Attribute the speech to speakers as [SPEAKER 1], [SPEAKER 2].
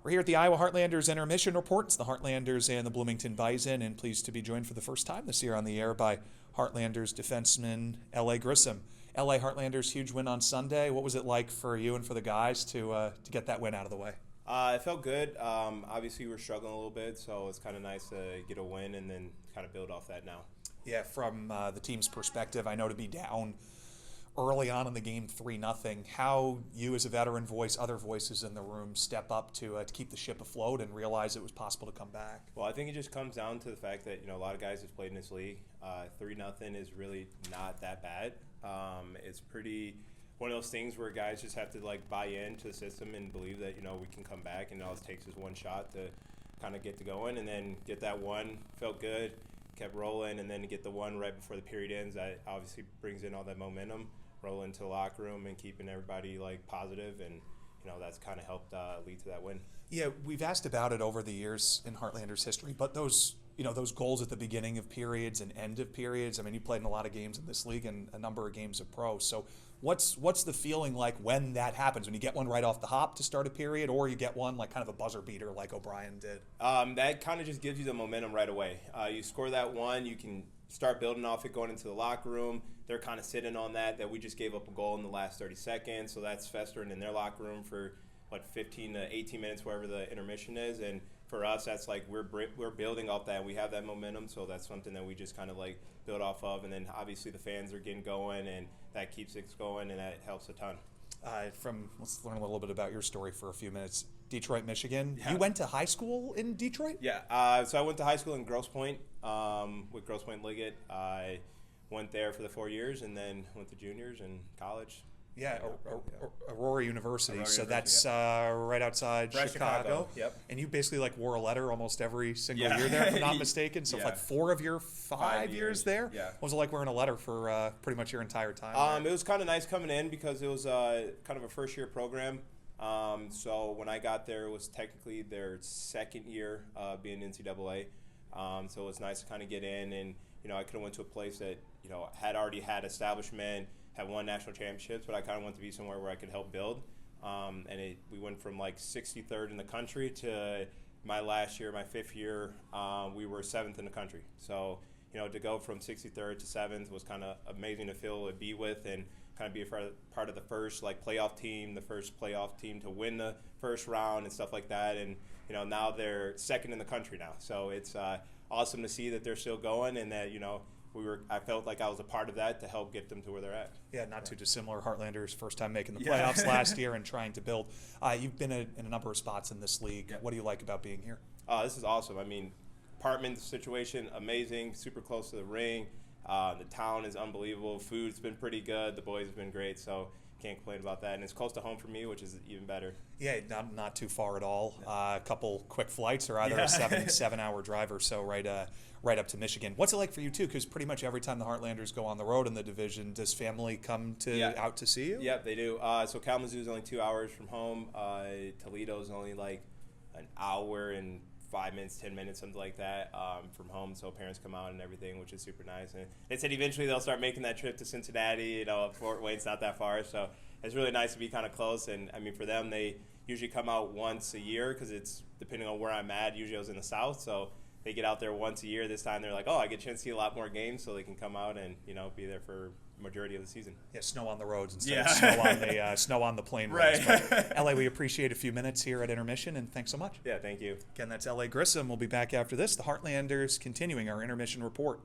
[SPEAKER 1] We're here at the Iowa Heartlanders Intermission Report. It's the Heartlanders and the Bloomington Bison, and pleased to be joined for the first time this year on the air by Heartlanders defenseman L.A. Grissom. L.A. Heartlanders, huge win on Sunday. What was it like for you and for the guys to get that win out of the way?
[SPEAKER 2] It felt good. Obviously, we were struggling a little bit, so it's kind of nice to get a win and then kind of build off that now.
[SPEAKER 1] Yeah, from the team's perspective, I know to be down early on in the game 3-0, how you as a veteran voice, other voices in the room step up to keep the ship afloat and realize it was possible to come back.
[SPEAKER 2] Well, I think it just comes down to the fact that, a lot of guys have played in this league. 3-0 is really not that bad. It's pretty one of those things where guys just have to buy into the system and believe that, we can come back, and all it takes is one shot to kind of get to going, and then get that one. Felt good, kept rolling, and then to get the one right before the period ends, that obviously brings in all that momentum. Roll into the locker room and keeping everybody positive, and that's kind of helped lead to that win.
[SPEAKER 1] Yeah, we've asked about it over the years in Heartlanders history, but those goals at the beginning of periods and end of periods. I mean, you played in a lot of games in this league and a number of games of pro. So what's the feeling like when that happens? When you get one right off the hop to start a period, or you get one kind of a buzzer beater like O'Brien did?
[SPEAKER 2] That kind of just gives you the momentum right away. You score that one, you can start building off it going into the locker room. They're kind of sitting on that we just gave up a goal in the last 30 seconds, so that's festering in their locker room for 15 to 18 minutes, wherever the intermission is. And for us, that's we're building off that. We have that momentum, so that's something that we just kind of build off of. And then obviously the fans are getting going, and that keeps it going, and that helps a ton.
[SPEAKER 1] Let's learn a little bit about your story for a few minutes. Detroit, Michigan.
[SPEAKER 2] Yeah.
[SPEAKER 1] You went to high school in Detroit?
[SPEAKER 2] Yeah. So I went to high school in Grosse Pointe with Grosse Pointe Liggett. I went there for the 4 years, and then went to juniors and college.
[SPEAKER 1] Yeah, Aurora University.
[SPEAKER 2] Aurora
[SPEAKER 1] so
[SPEAKER 2] University,
[SPEAKER 1] that's right outside Chicago.
[SPEAKER 2] Yep.
[SPEAKER 1] And you basically wore a letter almost every single year there, if I'm not mistaken. So
[SPEAKER 2] Yeah.
[SPEAKER 1] 4 of your 5 years there?
[SPEAKER 2] Yeah.
[SPEAKER 1] What was it like wearing a letter for pretty much your entire time?
[SPEAKER 2] It was kind of nice coming in because it was kind of a first-year program. So when I got there, it was technically their second year being NCAA. So it was nice to kind of get in, and I could have went to a place that had already had establishment, had won national championships, but I kind of wanted to be somewhere where I could help build. We went from 63rd in the country to my last year, my 5th year, we were 7th in the country. So to go from 63rd to 7th was kind of amazing to feel to be with, and kind of be a part of the first playoff team, the first playoff team to win the first round and stuff like that. And now they're 2nd in the country now. So it's awesome to see that they're still going, and that I felt like I was a part of that to help get them to where they're at.
[SPEAKER 1] Yeah, not too dissimilar. Heartlanders first time making the playoffs last year and trying to build. You've been in a number of spots in this league.
[SPEAKER 2] Yeah.
[SPEAKER 1] What do you like about being here?
[SPEAKER 2] This is awesome. I mean, apartment situation, amazing, super close to the ring. The town is unbelievable. Food's been pretty good. The boys have been great, so can't complain about that. And it's close to home for me, which is even better.
[SPEAKER 1] Yeah, not too far at all. A couple quick flights, or either a 7-hour drive or so right up to Michigan. What's it like for you too? Because pretty much every time the Heartlanders go on the road in the division, does family come out to see you?
[SPEAKER 2] Yep, they do. So Kalamazoo is only 2 hours from home. Toledo is only an hour and 5 minutes, 10 minutes, something like that from home. So parents come out and everything, which is super nice. And they said eventually they'll start making that trip to Cincinnati. Fort Wayne's not that far, so it's really nice to be kind of close. And I mean, for them, they usually come out once a year because it's depending on where I'm at. Usually I was in the South, so they get out there once a year. This time they're like, oh, I get a chance to see a lot more games, so they can come out and be there for majority of the season.
[SPEAKER 1] Yeah, snow on the roads instead of snow on the plane roads. But LA, we appreciate a few minutes here at intermission, and thanks so much.
[SPEAKER 2] Yeah, thank you.
[SPEAKER 1] Again, that's LA Grissom. We'll be back after this. The Heartlanders continuing our intermission report.